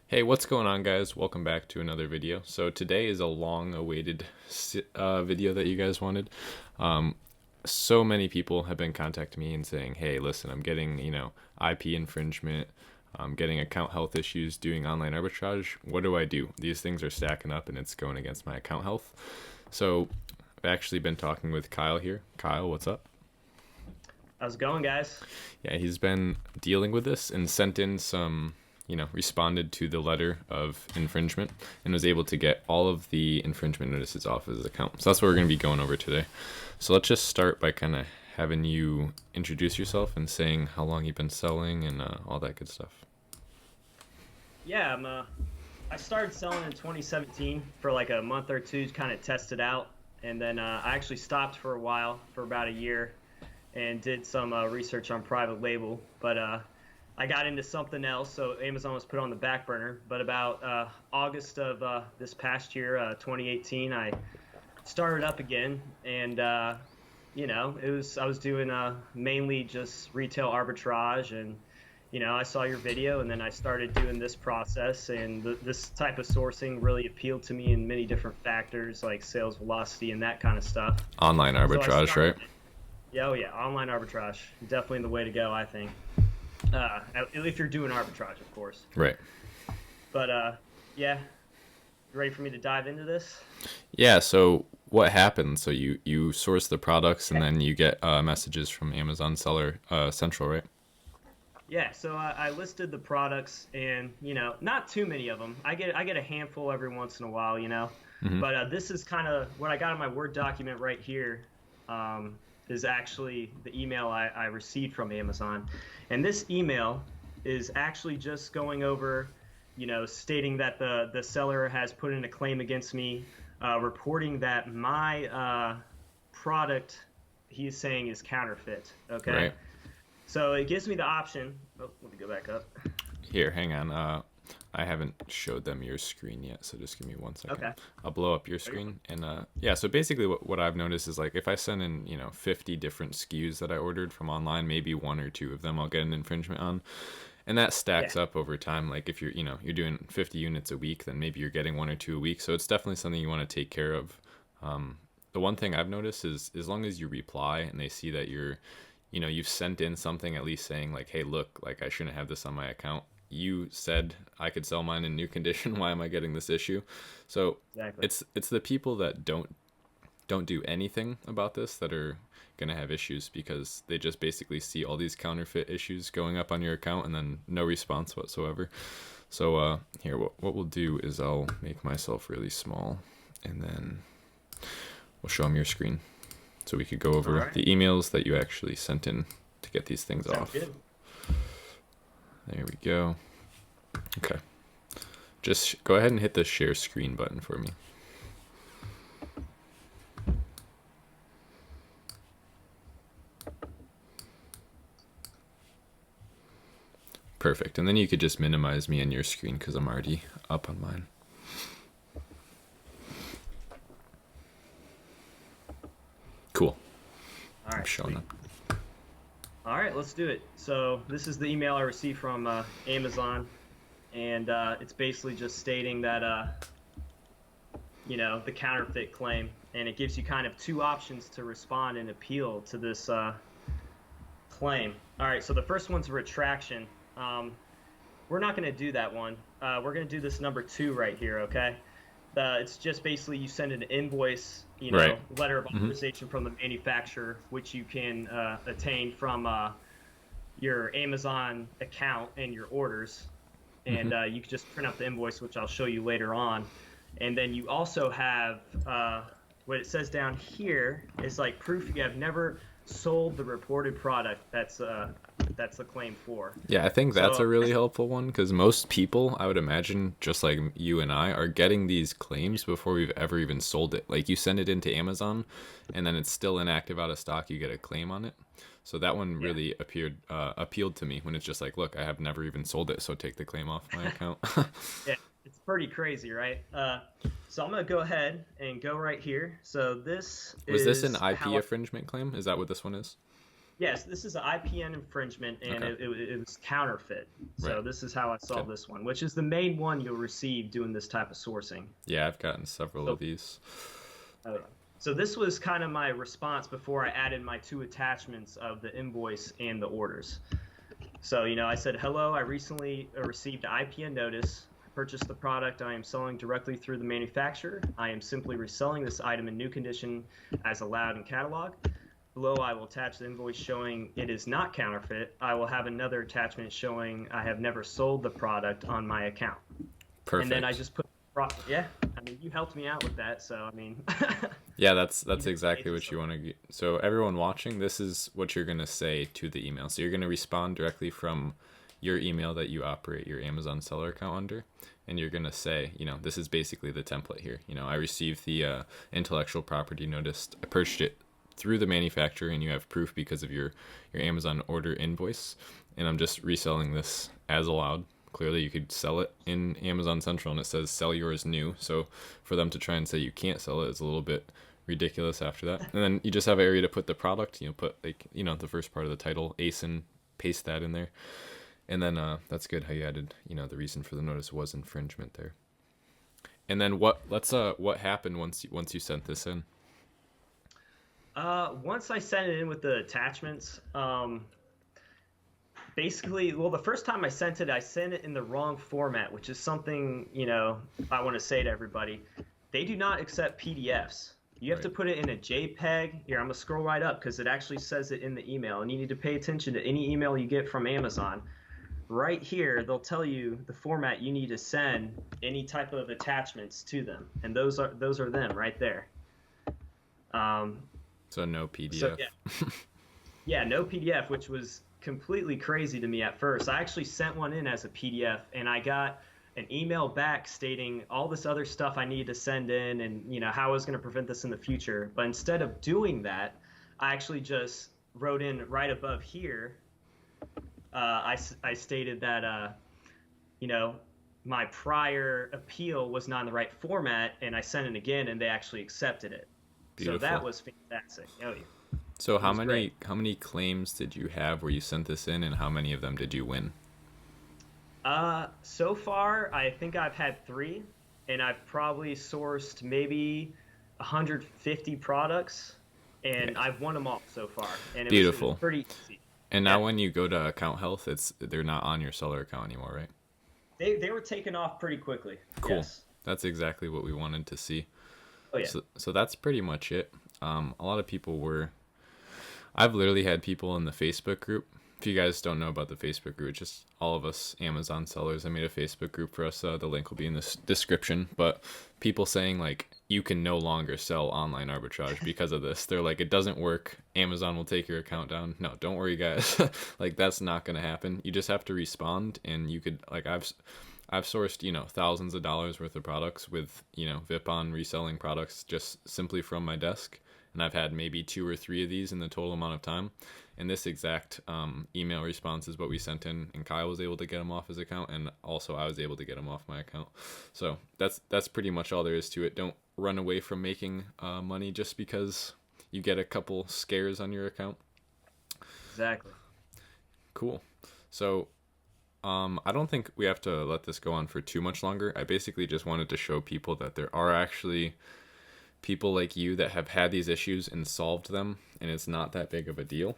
Hey, what's going on, guys? Welcome back to another video. So today is a long-awaited video that you guys wanted. Um, so many people have been contacting me and saying, "Hey, listen, I'm getting, IP infringement. I'm getting account health issues doing online arbitrage. What do I do? These things are stacking up, and it's going against my account health." So I've actually been talking with Kyle here. Kyle, what's up? How's it going, guys? Yeah, he's been dealing with this and sent in some, responded to the letter of infringement and was able to get all of the infringement notices off his account. So that's what we're going to be going over today. So let's just start by kind of having you introduce yourself and saying how long you've been selling and all that good stuff. Yeah, I started selling in 2017 for like a month or two to kind of test it out, and then I actually stopped for a while, for about a year, and did some research on private label. But I got into something else, so Amazon was put on the back burner. But about August of this past year, 2018, I started up again, and I was doing mainly just retail arbitrage, and I saw your video, and then I started doing this process, and this type of sourcing really appealed to me in many different factors like sales velocity and that kind of stuff. Online So I arbitrage, started, right? yeah, oh yeah, online arbitrage, definitely the way to go, I think. If you're doing arbitrage, of course. Right. But yeah, you ready for me to dive into this? Yeah, so what happens? So you source the products and then you get messages from Amazon Seller Central, right? Yeah, so I listed the products, and not too many of them. I get a handful every once in a while, Hmm. But this is kind of what I got in my Word document right here. Is actually the email I received from Amazon, and this email is actually just going over, stating that the seller has put in a claim against me, reporting that my product he's saying is counterfeit. Okay. Right. So it gives me the option. Oh, let me go back up. Here, hang on. I haven't showed them your screen yet, so just give me 1 second. Okay. I'll blow up your Are you- screen, and yeah. So basically, what I've noticed is like if I send in 50 different SKUs that I ordered from online, maybe one or two of them I'll get an infringement on, and that Yeah. stacks up over time. Like if you're doing 50 units a week, then maybe you're getting one or two a week. So it's definitely something you want to take care of. The one thing I've noticed is as long as you reply and they see that you've sent in something at least saying like, hey, look, like I shouldn't have this on my account. You said I could sell mine in new condition. Why am I getting this issue? So Exactly. it's the people that don't do anything about this that are gonna have issues because they just basically see all these counterfeit issues going up on your account and then no response whatsoever. So here, what we'll do is I'll make myself really small and then we'll show them your screen so we could go All over right. the emails that you actually sent in to get these things Sounds off. good. There we go. Okay. Just go ahead and hit the share screen button for me. Perfect. And then you could just minimize me on your screen because I'm already up on mine. Cool. All I'm right. showing Sweet. up. All right. Let's do it. So this is the email I received from Amazon, and it's basically just stating that the counterfeit claim, and it gives you kind of two options to respond and appeal to this claim. All right, so the first one's a retraction. We're not going to do that one. We're going to do this number two right here, okay? It's just basically you send an invoice, Right. letter of Hmm. authorization from the manufacturer, which you can attain from your Amazon account and your orders, Hmm. and you can just print out the invoice, which I'll show you later on. And then you also have what it says down here is like proof you have never sold the reported product. That's the claim for. Yeah, I think that's So a really helpful one because most people, I would imagine, just like you and I, are getting these claims before we've ever even sold it. Like you send it into Amazon, and then it's still inactive, out of stock. You get a claim on it. So that one yeah, really appealed to me when it's just like, look, I have never even sold it, so take the claim off my account. yeah, it's pretty crazy, right? So I'm gonna go ahead and go right here. So this Was this an is IP how. infringement claim? Is that what this one is? Yes, this is an IPN infringement, and Okay. it was counterfeit. So Right. this is how I Okay. solve this one, which is the main one you'll receive doing this type of sourcing. Yeah, I've gotten several of So, these. oh yeah. So this was kind of my response before I added my two attachments of the invoice and the orders. So, I said, hello, I recently received an IPN notice. I purchased the product I am selling directly through the manufacturer. I am simply reselling this item in new condition as allowed in catalog. Below, I will attach the invoice showing it is not counterfeit. I will have another attachment showing I have never sold the product on my account. And then I Perfect. just put, yeah, I mean, you helped me out with that. So, I mean, Yeah, that's even exactly pages what you of- want to get. So everyone watching, this is what you're going to say to the email. So you're going to respond directly from your email that you operate your Amazon seller account under, and you're going to say, this is basically the template here. I received the intellectual property notice. I purchased it through the manufacturer, and you have proof because of your Amazon order invoice, and I'm just reselling this as allowed. Clearly, you could sell it in Amazon Central, and it says sell yours new. So for them to try and say you can't sell it is a little bit ridiculous after that. And then you just have an area to put the product. Put the first part of the title, ASIN, paste that in there, and then that's good how you added the reason for the notice was infringement there. And then what happened once you sent this in? Once I sent it in with the attachments, basically, well, the first time I sent it in the wrong format, which is something, I want to say to everybody. They do not accept PDFs. You have to Right. put it in a JPEG. Here, I'm going to scroll right up because it actually says it in the email. And you need to pay attention to any email you get from Amazon. Right here, they'll tell you the format you need to send any type of attachments to them. And those are them right there. Um, So no so PDF. yeah, yeah, no PDF, which was completely crazy to me at first. I actually sent one in as a PDF, and I got an email back stating all this other stuff I needed to send in, and how I was going to prevent this in the future. But instead of doing that, I actually just wrote in right above here. I stated that my prior appeal was not in the right format, and I sent it again, and they actually accepted it. So that Beautiful. was fantastic. Oh, yeah. So It how was great. many claims did you have where you sent this in, and how many of them did you win? So far, I think I've had three, and I've probably sourced maybe 150 products, and Okay. I've won them all so far, and it was Beautiful. pretty easy. And now Yeah, when you go to account health, they're not on your seller account anymore, right? they were taken off pretty quickly. Cool. Yes. That's exactly what we wanted to see. Oh yeah. So that's pretty much it. A lot of people were. I've literally had people in the Facebook group. If you guys don't know about the Facebook group, it's just all of us Amazon sellers. I made a Facebook group for us. The link will be in the description. But people saying like you can no longer sell online arbitrage because of this. They're like it doesn't work. Amazon will take your account down. No, don't worry, guys. Like that's not gonna happen. You just have to respond, and you could like I've sourced, thousands of dollars worth of products with, Vipon reselling products just simply from my desk. And I've had maybe 2 or 3 of these in the total amount of time. And this exact email response is what we sent in, and Kyle was able to get them off his account, and also I was able to get them off my account. So that's pretty much all there is to it. Don't run away from making money just because you get a couple scares on your account. Exactly. Cool. So I don't think we have to let this go on for too much longer. I basically just wanted to show people that there are actually people like you that have had these issues and solved them, and it's not that big of a deal.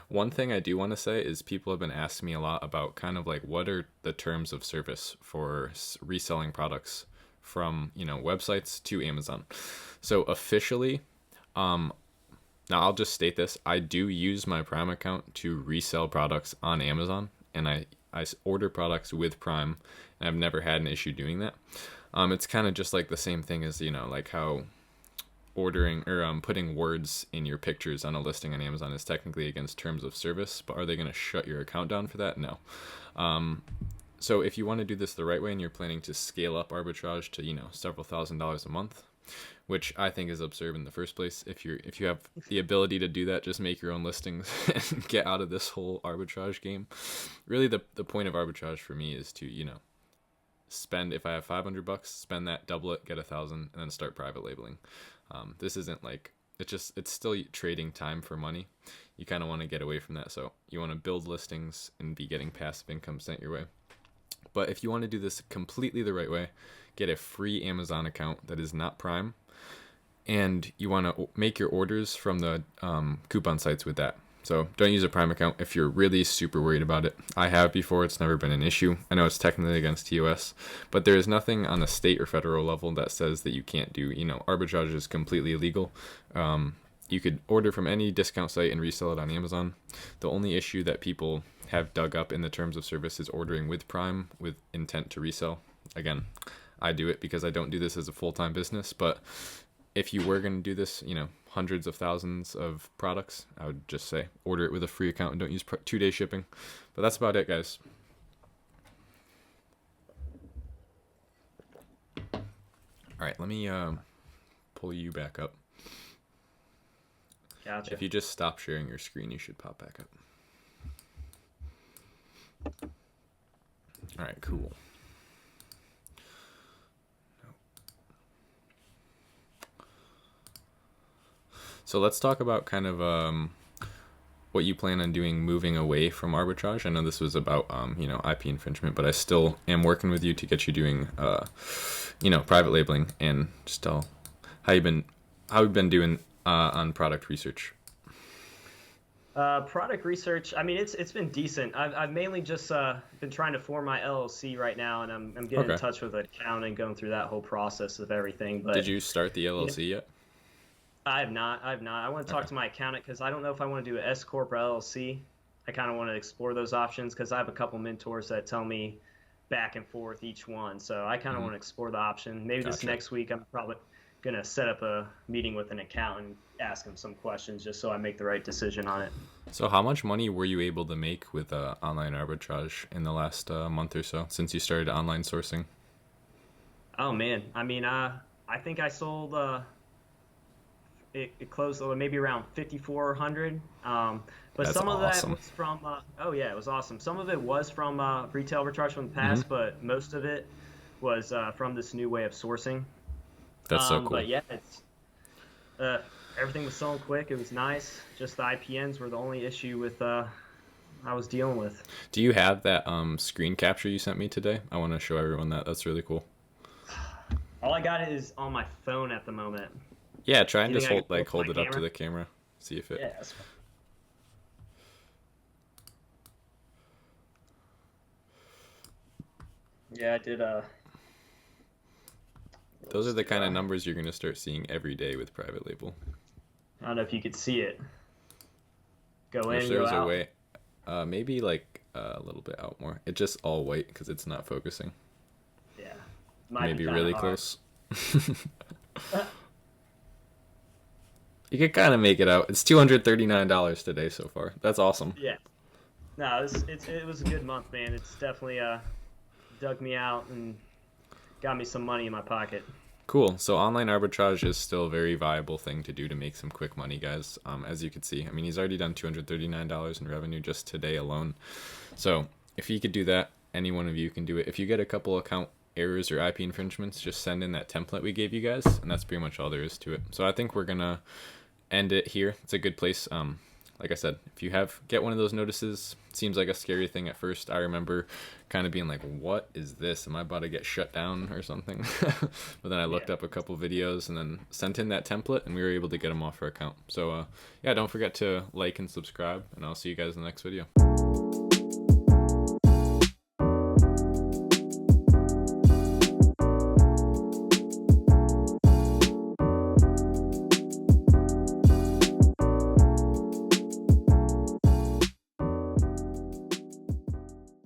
One thing I do want to say is people have been asking me a lot about kind of like what are the terms of service for reselling products from, websites to Amazon. So officially, now I'll just state this. I do use my Prime account to resell products on Amazon, and I order products with Prime, and I've never had an issue doing that. It's kind of just like the same thing as, like how ordering or putting words in your pictures on a listing on Amazon is technically against terms of service, but are they going to shut your account down for that? No. So if you want to do this the right way and you're planning to scale up arbitrage to, several $1,000s a month, which I think is absurd in the first place. If you have the ability to do that, just make your own listings and get out of this whole arbitrage game. Really, the point of arbitrage for me is to spend, if I have $500, spend that, double it, get 1,000, and then start private labeling. This isn't like it's still trading time for money. You kind of want to get away from that. So you want to build listings and be getting passive income sent your way. But if you want to do this completely the right way, get a free Amazon account that is not Prime, and you want to make your orders from the coupon sites with that. So don't use a Prime account if you're really super worried about it. I have before. It's never been an issue. I know it's technically against TOS, but there is nothing on the state or federal level that says that you can't do, arbitrage is completely illegal. You could order from any discount site and resell it on Amazon. The only issue that people have dug up in the terms of service is ordering with Prime with intent to resell. Again, I do it because I don't do this as a full-time business, but if you were going to do this, hundreds of thousands of products, I would just say order it with a free account and don't use 2-day shipping. But that's about it, guys. All right, let me pull you back up. Gotcha. If you just stop sharing your screen, you should pop back up. All right, cool. So let's talk about kind of what you plan on doing moving away from arbitrage. I know this was about IP infringement, but I still am working with you to get you doing private labeling, and just tell how you've been doing on product research. Product research, I mean, it's been decent. I've mainly just been trying to form my LLC right now, and I'm getting in touch with an accountant, going through that whole process of everything. But did you start the LLC yet? I have not. I want to talk to my accountant because I don't know if I want to do an S Corp or LLC. I kind of want to explore those options because I have a couple mentors that tell me back and forth each one. So I kind of want to explore the option. Maybe this next week I'm probably going to set up a meeting with an accountant, ask him some questions just so I make the right decision on it. So how much money were you able to make with online arbitrage in the last month or so since you started online sourcing? Oh, man. I mean, I think I sold... It closed maybe around 5,400. But That's some of awesome. that was from, it was awesome. Some of it was from retail arbitrage from the past, but most of it was from this new way of sourcing. That's so cool. But yeah, it's everything was selling quick. It was nice. Just the IPNs were the only issue with I was dealing with. Do you have that screen capture you sent me today? I want to show everyone that. That's really cool. All I got is on my phone at the moment. Yeah, try and just hold it up to the camera. See if it... Yeah, that's fine. Yeah, I did. Those are the kind of numbers you're going to start seeing every day with private label. I don't know if you could see it. Go in, Wish there was a way. Maybe like a little bit out more. It's just all white because it's not focusing. Yeah. Maybe really close. You could kind of make it out. It's $239 today so far. That's awesome. Yeah. No, it was a good month, man. It's definitely dug me out and got me some money in my pocket. Cool. So online arbitrage is still a very viable thing to do to make some quick money, guys. As you can see, I mean, he's already done $239 in revenue just today alone. So if he could do that, any one of you can do it. If you get a couple account errors or IP infringements, just send in that template we gave you guys, and that's pretty much all there is to it. So I think we're gonna end it here. It's a good place. Like I said, if you get one of those notices, seems like a scary thing at first. I remember kind of being like, what is this? Am I about to get shut down or something? But then I looked up a couple videos and then sent in that template, and we were able to get them off our account. So yeah, don't forget to like and subscribe, and I'll see you guys in the next video.